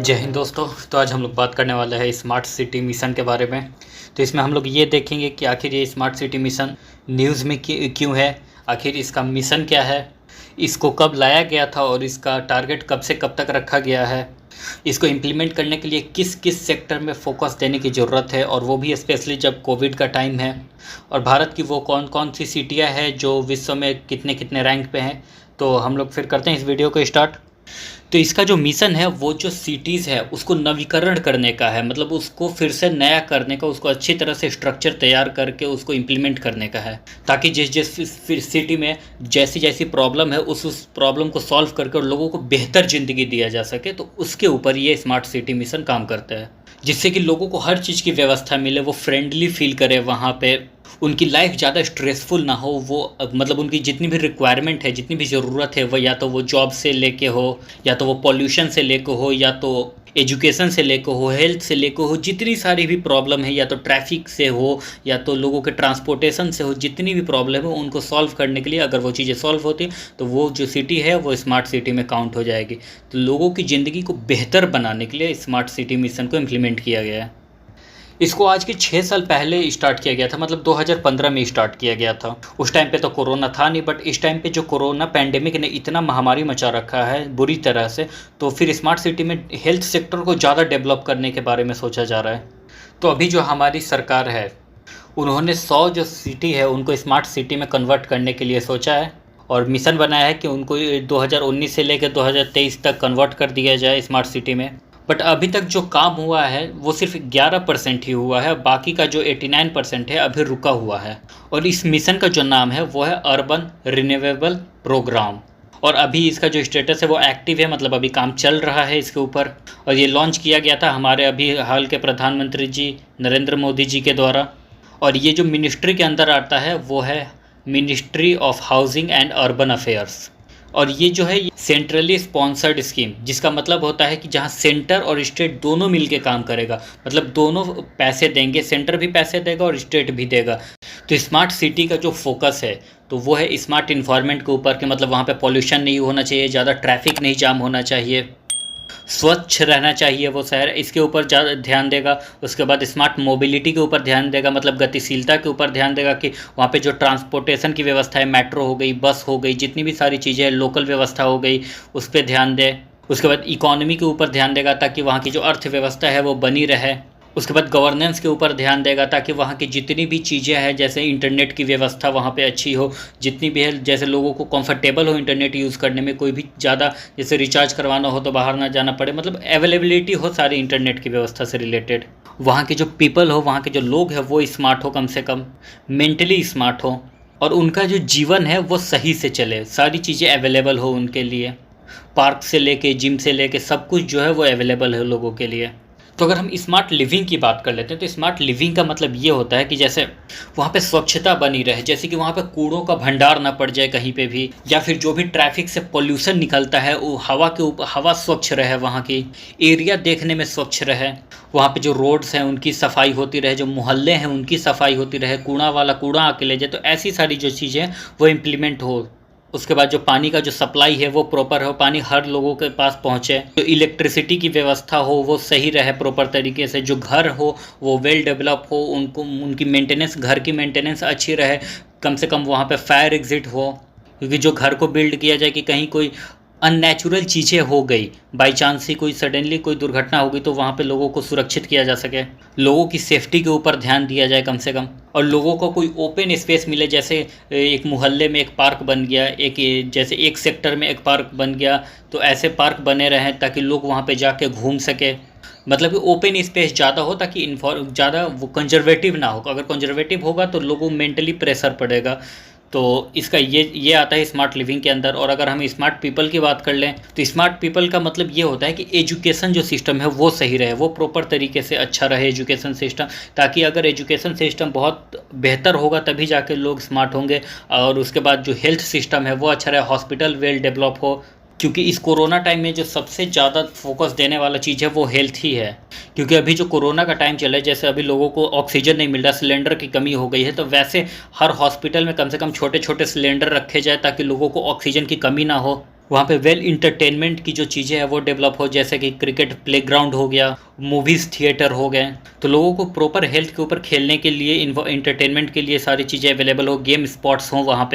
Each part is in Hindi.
जय हिंद दोस्तों। तो आज हम लोग बात करने वाले हैं स्मार्ट सिटी मिशन के बारे में। तो इसमें हम लोग ये देखेंगे कि आखिर ये स्मार्ट सिटी मिशन न्यूज़ में क्यों है, आखिर इसका मिशन क्या है, इसको कब लाया गया था और इसका टारगेट कब से कब तक रखा गया है, इसको इम्प्लीमेंट करने के लिए किस किस सेक्टर में फोकस देने की ज़रूरत है, और वो भी स्पेशली जब कोविड का टाइम है, और भारत की वो कौन कौन सी सिटियाँ हैं जो विश्व में कितने कितने रैंक पे हैं। तो हम लोग फिर करते हैं इस वीडियो को स्टार्ट। तो इसका जो मिशन है वो जो सिटीज़ है उसको नवीकरण करने का है, मतलब उसको फिर से नया करने का, उसको अच्छी तरह से स्ट्रक्चर तैयार करके उसको इम्प्लीमेंट करने का है, ताकि जिस जिस सिटी में जैसी जैसी प्रॉब्लम है उस प्रॉब्लम को सॉल्व करके और लोगों को बेहतर ज़िंदगी दिया जा सके। तो उसके ऊपर ये स्मार्ट सिटी मिशन काम करता है, जिससे कि लोगों को हर चीज़ की व्यवस्था मिले, वो फ्रेंडली फील करे वहाँ पे, उनकी लाइफ ज़्यादा स्ट्रेसफुल ना हो। वो मतलब उनकी जितनी भी रिक्वायरमेंट है, जितनी भी ज़रूरत है, वह या तो वो जॉब से लेके हो, या तो वो पॉल्यूशन से लेके हो, या तो एजुकेशन से लेके हो, हेल्थ से लेके हो, जितनी सारी भी प्रॉब्लम है, या तो ट्रैफिक से हो, या तो लोगों के ट्रांसपोर्टेशन से हो, जितनी भी प्रॉब्लम है उनको सॉल्व करने के लिए अगर वो चीज़ें सॉल्व होती तो वो जो सिटी है वो स्मार्ट सिटी में काउंट हो जाएगी। तो लोगों की ज़िंदगी को बेहतर बनाने के लिए स्मार्ट सिटी मिशन को इम्प्लीमेंट किया गया है। इसको आज के 6 साल पहले स्टार्ट किया गया था, मतलब 2015 में स्टार्ट किया गया था। उस टाइम पे तो कोरोना था नहीं, बट इस टाइम पे जो कोरोना पैंडेमिक ने इतना महामारी मचा रखा है बुरी तरह से, तो फिर स्मार्ट सिटी में हेल्थ सेक्टर को ज़्यादा डेवलप करने के बारे में सोचा जा रहा है। तो अभी जो हमारी सरकार है उन्होंने 100 जो सिटी है उनको स्मार्ट सिटी में कन्वर्ट करने के लिए सोचा है, और मिशन बनाया है कि उनको 2019 से लेकर 2023 तक कन्वर्ट कर दिया जाए स्मार्ट सिटी में। बट अभी तक जो काम हुआ है वो सिर्फ 11% ही हुआ है, बाकी का जो 89% है अभी रुका हुआ है। और इस मिशन का जो नाम है वो है अर्बन रिन्यूएबल प्रोग्राम, और अभी इसका जो स्टेटस है वो एक्टिव है, मतलब अभी काम चल रहा है इसके ऊपर। और ये लॉन्च किया गया था हमारे अभी हाल के प्रधानमंत्री जी नरेंद्र मोदी जी के द्वारा। और ये जो मिनिस्ट्री के अंदर आता है वो है ministry of housing and urban affairs. और ये जो है सेंट्रली स्पॉन्सर्ड स्कीम, जिसका मतलब होता है कि जहाँ सेंटर और स्टेट दोनों मिलके काम करेगा, मतलब दोनों पैसे देंगे, सेंटर भी पैसे देगा और स्टेट भी देगा। तो स्मार्ट सिटी का जो फोकस है तो वो है स्मार्ट इन्वायरमेंट के ऊपर, कि मतलब वहाँ पे पॉल्यूशन नहीं होना चाहिए, ज़्यादा ट्रैफिक नहीं जाम होना चाहिए, स्वच्छ रहना चाहिए वो शहर, इसके ऊपर ज़्यादा ध्यान देगा। उसके बाद स्मार्ट मोबिलिटी के ऊपर ध्यान देगा, मतलब गतिशीलता के ऊपर ध्यान देगा, कि वहाँ पे जो ट्रांसपोर्टेशन की व्यवस्था है, मेट्रो हो गई, बस हो गई, जितनी भी सारी चीज़ें हैं, लोकल व्यवस्था हो गई, उस पर ध्यान दे। उसके बाद इकोनॉमी के ऊपर ध्यान देगा ताकि वहाँ की जो अर्थव्यवस्था है वो बनी रहे। उसके बाद गवर्नेंस के ऊपर ध्यान देगा ताकि वहाँ की जितनी भी चीज़ें हैं, जैसे इंटरनेट की व्यवस्था वहाँ पे अच्छी हो, जितनी भी है, जैसे लोगों को कंफर्टेबल हो इंटरनेट यूज़ करने में, कोई भी ज़्यादा जैसे रिचार्ज करवाना हो तो बाहर ना जाना पड़े, मतलब अवेलेबिलिटी हो सारी इंटरनेट की व्यवस्था से रिलेटेड। वहाँ के जो पीपल हो, वहाँ के जो लोग हैं वो स्मार्ट हो, कम से कम मेंटली स्मार्ट हो, और उनका जो जीवन है वो सही से चले, सारी चीज़ें अवेलेबल हो उनके लिए, पार्क से लेके जिम से लेके सब कुछ जो है वो अवेलेबल है लोगों के लिए। तो अगर हम स्मार्ट लिविंग की बात कर लेते हैं तो स्मार्ट लिविंग का मतलब ये होता है कि जैसे वहाँ पे स्वच्छता बनी रहे, जैसे कि वहाँ पे कूड़ों का भंडार ना पड़ जाए कहीं पे भी, या फिर जो भी ट्रैफिक से पोल्यूशन निकलता है वो हवा के ऊपर, हवा स्वच्छ रहे, वहाँ की एरिया देखने में स्वच्छ रहे, वहाँ पे जो रोड्स हैं उनकी सफाई होती रहे, जो मोहल्ले हैं उनकी सफाई होती रहे, कूड़ा वाला कूड़ा आके ले जाए, तो ऐसी सारी जो चीज़ें हैं वो इम्प्लीमेंट हो। उसके बाद जो पानी का जो सप्लाई है वो प्रॉपर हो, पानी हर लोगों के पास पहुंचे, जो इलेक्ट्रिसिटी की व्यवस्था हो वो सही रहे प्रॉपर तरीके से, जो घर हो वो वेल डेवलप हो, उनको उनकी मेंटेनेंस, घर की मेंटेनेंस अच्छी रहे, कम से कम वहाँ पे फायर एग्जिट हो, क्योंकि जो घर को बिल्ड किया जाए कि कहीं कोई अननेचुरल चीज़ें हो गई, बाई चांस ही कोई सडनली कोई दुर्घटना हो गई, तो वहाँ पे लोगों को सुरक्षित किया जा सके, लोगों की सेफ्टी के ऊपर ध्यान दिया जाए कम से कम, और लोगों को कोई ओपन स्पेस मिले, जैसे एक मोहल्ले में एक पार्क बन गया, एक जैसे एक सेक्टर में एक पार्क बन गया, तो ऐसे पार्क बने रहें ताकि लोग वहाँ पे जाके घूम सके, मतलब कि ओपन स्पेस ज़्यादा हो ताकि ज़्यादा वो कंजर्वेटिव ना हो। अगर कंजर्वेटिव होगा तो लोगों मेंटली प्रेशर पड़ेगा। तो इसका ये आता है स्मार्ट लिविंग के अंदर। और अगर हम स्मार्ट पीपल की बात कर लें तो स्मार्ट पीपल का मतलब ये होता है कि एजुकेशन जो सिस्टम है वो सही रहे, वो प्रॉपर तरीके से अच्छा रहे एजुकेशन सिस्टम, ताकि अगर एजुकेशन सिस्टम बहुत बेहतर होगा तभी जाके लोग स्मार्ट होंगे। और उसके बाद जो हेल्थ सिस्टम है वो अच्छा रहे, हॉस्पिटल वेल डेवलप हो, क्योंकि इस कोरोना टाइम में जो सबसे ज़्यादा फोकस देने वाला चीज़ है वो हेल्थ ही है। क्योंकि अभी जो कोरोना का टाइम चला है, जैसे अभी लोगों को ऑक्सीजन नहीं मिल रहा, सिलेंडर की कमी हो गई है, तो वैसे हर हॉस्पिटल में कम से कम छोटे छोटे सिलेंडर रखे जाए ताकि लोगों को ऑक्सीजन की कमी ना हो। वहाँ पे वेल इंटरटेनमेंट की जो चीज़ें हैं वो डेवलप हो, जैसे कि क्रिकेट प्लेग्राउंड हो गया, मूवीज़ थिएटर हो गए। तो लोगों को प्रॉपर हेल्थ के ऊपर खेलने के लिए, इंटरटेनमेंट के लिए सारी चीज़ें अवेलेबल हो, गेम स्पॉट्स हों वहाँ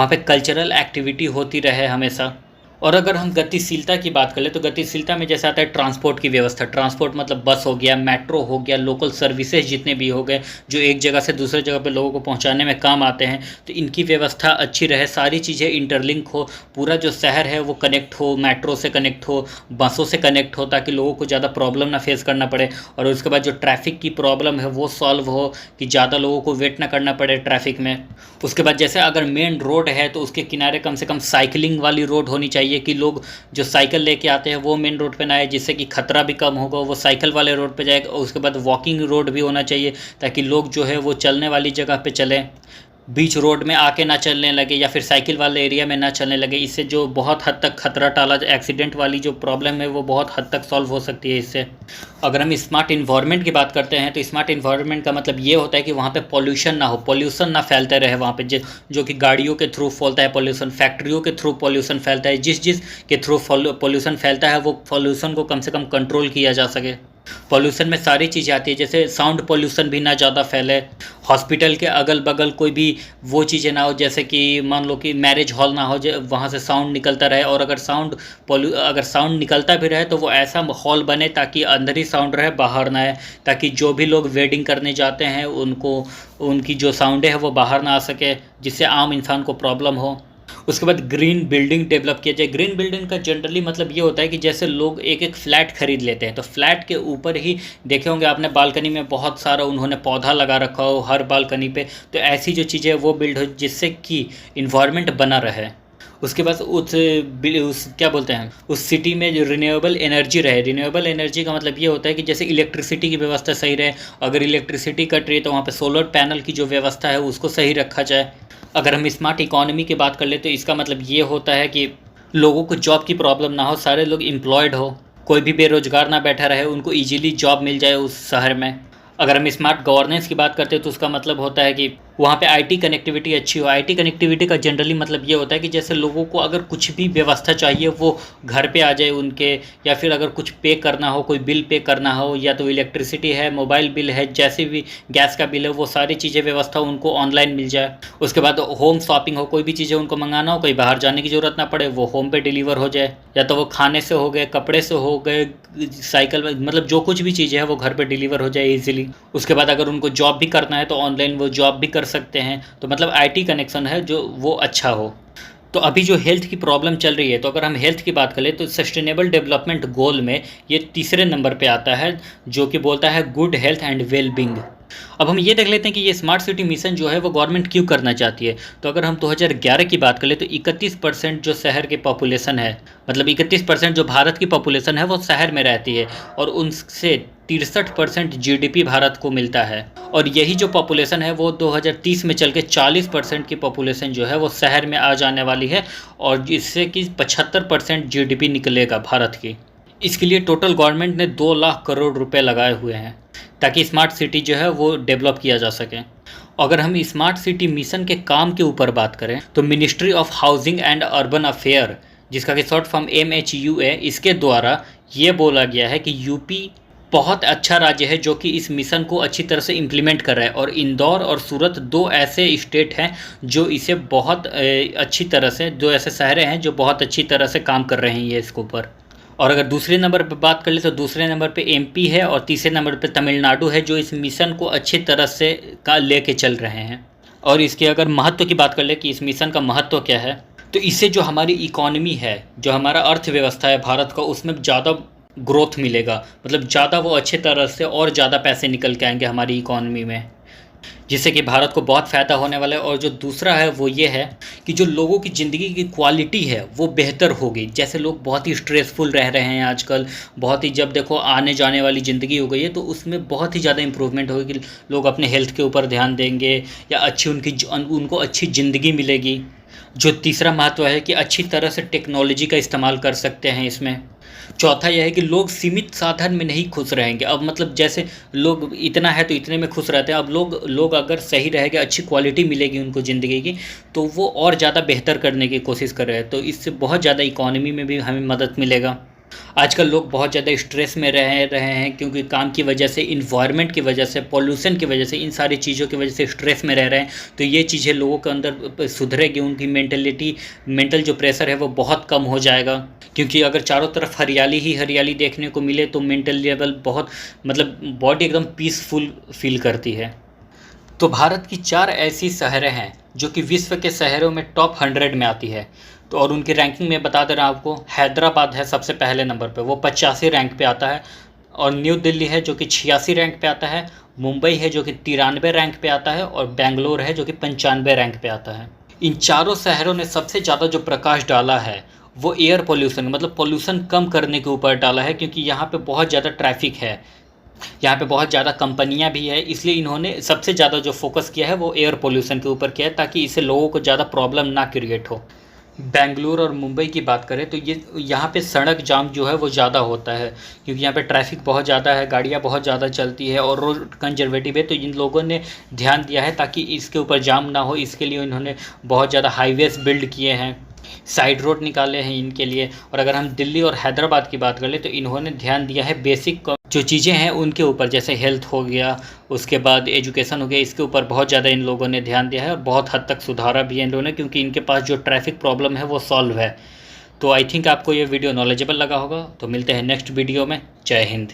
पे कल्चरल एक्टिविटी होती रहे हमेशा। और अगर हम गतिशीलता की बात करें तो गतिशीलता में जैसे आता है ट्रांसपोर्ट की व्यवस्था। ट्रांसपोर्ट मतलब बस हो गया, मेट्रो हो गया, लोकल सर्विसेज जितने भी हो गए जो एक जगह से दूसरे जगह पे लोगों को पहुंचाने में काम आते हैं, तो इनकी व्यवस्था अच्छी रहे, सारी चीज़ें इंटरलिंक हो, पूरा जो शहर है वो कनेक्ट हो, मेट्रो से कनेक्ट हो, बसों से कनेक्ट हो, ताकि लोगों को ज़्यादा प्रॉब्लम ना फेस करना पड़े। और उसके बाद जो ट्रैफ़िक की प्रॉब्लम है वो सॉल्व हो, कि ज़्यादा लोगों को वेट ना करना पड़े ट्रैफ़िक में। उसके बाद जैसे अगर मेन रोड है तो उसके किनारे कम से कम साइकिलिंग वाली रोड होनी चाहिए, कि लोग जो साइकिल लेके आते हैं वो मेन रोड पे ना आए, जिससे कि खतरा भी कम होगा, वो साइकिल वाले रोड पे जाएगा। और उसके बाद वॉकिंग रोड भी होना चाहिए, ताकि लोग जो है वो चलने वाली जगह पे चलें, बीच रोड में आके ना चलने लगे या फिर साइकिल वाले एरिया में ना चलने लगे। इससे जो बहुत हद तक खतरा टाला, एक्सीडेंट वाली जो प्रॉब्लम है वो बहुत हद तक सॉल्व हो सकती है इससे। अगर हम स्मार्ट इन्वायरमेंट की बात करते हैं तो स्मार्ट इन्वायरमेंट का मतलब ये होता है कि वहाँ पे पॉल्यूशन ना हो, पॉल्यूशन ना फैलते रहे वहाँ पे, जो कि गाड़ियों के थ्रू फैलता है पॉल्यूशन, फैक्ट्रियों के थ्रू पॉल्यूशन फैलता है, जिस के थ्रू पॉल्यूशन फैलता है वो पॉल्यूशन को कम से कम कंट्रोल किया जा सके। पॉल्यूशन में सारी चीज़ें आती है, जैसे साउंड पॉल्यूशन भी ना ज़्यादा फैले, हॉस्पिटल के अगल बगल कोई भी वो चीज़ें ना हो, जैसे कि मान लो कि मैरिज हॉल ना हो वहाँ से साउंड निकलता रहे। और अगर साउंड निकलता भी रहे तो वो ऐसा हॉल बने ताकि अंदर ही साउंड रहे, बाहर ना आए, ताकि जो भी लोग वेडिंग करने जाते हैं उनकी जो साउंड है वो बाहर ना आ सके, जिससे आम इंसान को प्रॉब्लम हो। उसके बाद ग्रीन बिल्डिंग डेवलप किया जाए। ग्रीन बिल्डिंग का जनरली मतलब ये होता है कि जैसे लोग एक एक फ्लैट खरीद लेते हैं, तो फ्लैट के ऊपर ही देखे होंगे आपने बालकनी में बहुत सारा उन्होंने पौधा लगा रखा हो हर बालकनी पे, तो ऐसी जो चीज़ें वो बिल्ड हो जिससे कि इन्वायरमेंट बना रहे। उसके बाद उस क्या बोलते हैं, उस सिटी में जो रिन्यूएबल एनर्जी रहे। रिन्यूएबल एनर्जी का मतलब ये होता है कि जैसे इलेक्ट्रिसिटी की व्यवस्था सही रहे, अगर इलेक्ट्रिसिटी कट रही है तो वहाँ पे सोलर पैनल की जो व्यवस्था है उसको सही रखा जाए। अगर हम स्मार्ट इकोनॉमी की बात कर ले तो इसका मतलब ये होता है कि लोगों को जॉब की प्रॉब्लम ना हो, सारे लोग एम्प्लॉयड हो, कोई भी बेरोजगार ना बैठा रहे, उनको ईजिली जॉब मिल जाए उस शहर में। अगर हम स्मार्ट गवर्नेंस की बात करते हैं तो उसका मतलब होता है कि वहाँ पे आईटी कनेक्टिविटी अच्छी हो। आईटी कनेक्टिविटी का जनरली मतलब ये होता है कि जैसे लोगों को अगर कुछ भी व्यवस्था चाहिए वो घर पे आ जाए उनके, या फिर अगर कुछ पे करना हो, कोई बिल पे करना हो, या तो इलेक्ट्रिसिटी है, मोबाइल बिल है, जैसे भी गैस का बिल है, वो सारी चीज़ें व्यवस्था उनको ऑनलाइन मिल जाए। उसके बाद होम शॉपिंग हो, कोई भी चीज़ें उनको मंगाना हो, कहीं बाहर जाने की ज़रूरत ना पड़े, वो होम पे डिलीवर हो जाए, या तो वो खाने से हो गए, कपड़े से हो गए, साइकिल, मतलब जो कुछ भी चीज़ें है वो घर पे डिलीवर हो जाए इजीली। उसके बाद अगर उनको जॉब भी करना है तो ऑनलाइन वो जॉब भी कर सकते हैं। तो मतलब आईटी कनेक्शन है जो वो अच्छा हो। तो अभी जो हेल्थ की प्रॉब्लम चल रही है, तो अगर हम हेल्थ की बात करें तो सस्टेनेबल डेवलपमेंट गोल में ये तीसरे नंबर पे आता है, जो कि बोलता है good health and well being. अब हम ये देख लेते हैं कि ये स्मार्ट सिटी मिशन जो है वो गवर्नमेंट क्यों करना चाहती है। तो अगर हम 2011 की बात करें तो 31% जो शहर के पॉपुलेशन है, मतलब 31% जो भारत की पॉपुलेशन है वो शहर में रहती है, और उनसे 63% जीडीपी भारत को मिलता है। और यही जो पॉपुलेशन है वो 2030 में चल के 40% की पॉपुलेशन जो है वो शहर में आ जाने वाली है, और जिससे कि 75% जीडीपी निकलेगा भारत की। इसके लिए टोटल गवर्नमेंट ने 2 लाख करोड़ रुपए लगाए हुए हैं ताकि स्मार्ट सिटी जो है वो डेवलप किया जा सके। अगर हम स्मार्ट सिटी मिशन के काम के ऊपर बात करें तो ministry of housing and urban affair, जिसका कि शॉर्ट फॉर्म MHUA, इसके द्वारा ये बोला गया है कि यूपी बहुत अच्छा राज्य है जो कि इस मिशन को अच्छी तरह से इम्प्लीमेंट कर रहा है, और इंदौर और सूरत 2 ऐसे स्टेट हैं जो इसे बहुत अच्छी तरह से, 2 ऐसे शहरें हैं जो बहुत अच्छी तरह से काम कर रहे हैं ये इसके ऊपर। और अगर दूसरे नंबर पर बात कर ले तो दूसरे नंबर पे MP है, और तीसरे नंबर पे तमिलनाडु है जो इस मिशन को अच्छी तरह से लेके चल रहे हैं। और इसके अगर महत्व की बात कर ले कि इस मिशन का महत्व क्या है, तो इससे जो हमारी इकॉनमी है, जो हमारा अर्थव्यवस्था है भारत का, उसमें ज़्यादा ग्रोथ मिलेगा, मतलब ज़्यादा वो अच्छे तरह से और ज़्यादा पैसे निकल के आएंगे हमारी इकॉनमी में, जिससे कि भारत को बहुत फ़ायदा होने वाला है। और जो दूसरा है वो ये है कि जो लोगों की ज़िंदगी की क्वालिटी है वो बेहतर होगी। जैसे लोग बहुत ही स्ट्रेसफुल रह रहे हैं आजकल, बहुत ही, जब देखो आने जाने वाली ज़िंदगी हो गई है, तो उसमें बहुत ही ज़्यादा इम्प्रूवमेंट होगी। लोग अपने हेल्थ के ऊपर ध्यान देंगे, या उनको अच्छी ज़िंदगी मिलेगी। जो तीसरा महत्व है कि अच्छी तरह से टेक्नोलॉजी का इस्तेमाल कर सकते हैं इसमें, चौथा यह है कि लोग सीमित साधन में नहीं खुश रहेंगे। अब मतलब जैसे लोग इतना है तो इतने में खुश रहते हैं, अब लोग अगर सही रहेंगे, अच्छी क्वालिटी मिलेगी उनको ज़िंदगी की, तो वो और ज़्यादा बेहतर करने की कोशिश कर रहे हैं। तो इससे बहुत ज़्यादा इकोनॉमी में भी हमें मदद मिलेगा। आजकल लोग बहुत ज़्यादा स्ट्रेस में रहे हैं, क्योंकि काम की वजह से, इन्वायरमेंट की वजह से, पॉल्यूशन की वजह से, इन सारी चीज़ों की वजह से स्ट्रेस में रह रहे हैं। तो ये चीज़ें लोगों के अंदर सुधरेगी, उनकी मेंटल जो प्रेशर है वो बहुत कम हो जाएगा। क्योंकि अगर चारों तरफ हरियाली ही हरियाली देखने को मिले तो मेंटल लेवल बहुत, मतलब बॉडी एकदम पीसफुल फील करती है। तो भारत की 4 ऐसी शहरें हैं जो कि विश्व के शहरों में टॉप 100 में आती है। तो और उनकी रैंकिंग में बता दे रहा हूँ आपको, हैदराबाद है सबसे पहले नंबर पे, वो 85 रैंक पे आता है। और न्यू दिल्ली है जो कि 86 रैंक पे आता है। मुंबई है जो कि 93 रैंक पे आता है। और बेंगलोर है जो कि 95 रैंक पे आता है। इन चारों शहरों ने सबसे ज़्यादा जो प्रकाश डाला है वो एयर पोल्यूशन, मतलब पोल्यूशन कम करने के ऊपर डाला है, क्योंकि यहाँ पे बहुत ज़्यादा ट्रैफिक है, यहाँ पे बहुत ज़्यादा कंपनियाँ भी है, इसलिए इन्होंने सबसे ज़्यादा जो फोकस किया है वो एयर पोल्यूशन के ऊपर किया है, ताकि इससे लोगों को ज़्यादा प्रॉब्लम ना क्रिएट हो। बेंगलुरु और मुंबई की बात करें तो ये यहाँ पे सड़क जाम जो है वो ज़्यादा होता है, क्योंकि यहाँ पे ट्रैफिक बहुत ज़्यादा है, गाड़ियाँ बहुत ज़्यादा चलती है और रोड कंजर्वेटिव है। तो इन लोगों ने ध्यान दिया है ताकि इसके ऊपर जाम ना हो, इसके लिए इन्होंने बहुत ज़्यादा हाईवेज बिल्ड किए हैं, साइड रोड निकाले हैं इनके लिए। और अगर हम दिल्ली और हैदराबाद की बात कर ले तो इन्होंने ध्यान दिया है बेसिक जो चीज़ें हैं उनके ऊपर, जैसे हेल्थ हो गया, उसके बाद एजुकेशन हो गया, इसके ऊपर बहुत ज़्यादा इन लोगों ने ध्यान दिया है और बहुत हद तक सुधारा भी है इन लोगों ने, क्योंकि इनके पास जो ट्रैफिक प्रॉब्लम है वो सॉल्व है। तो आई थिंक आपको ये वीडियो नॉलेजेबल लगा होगा। तो मिलते हैं नेक्स्ट वीडियो में। जय हिंद।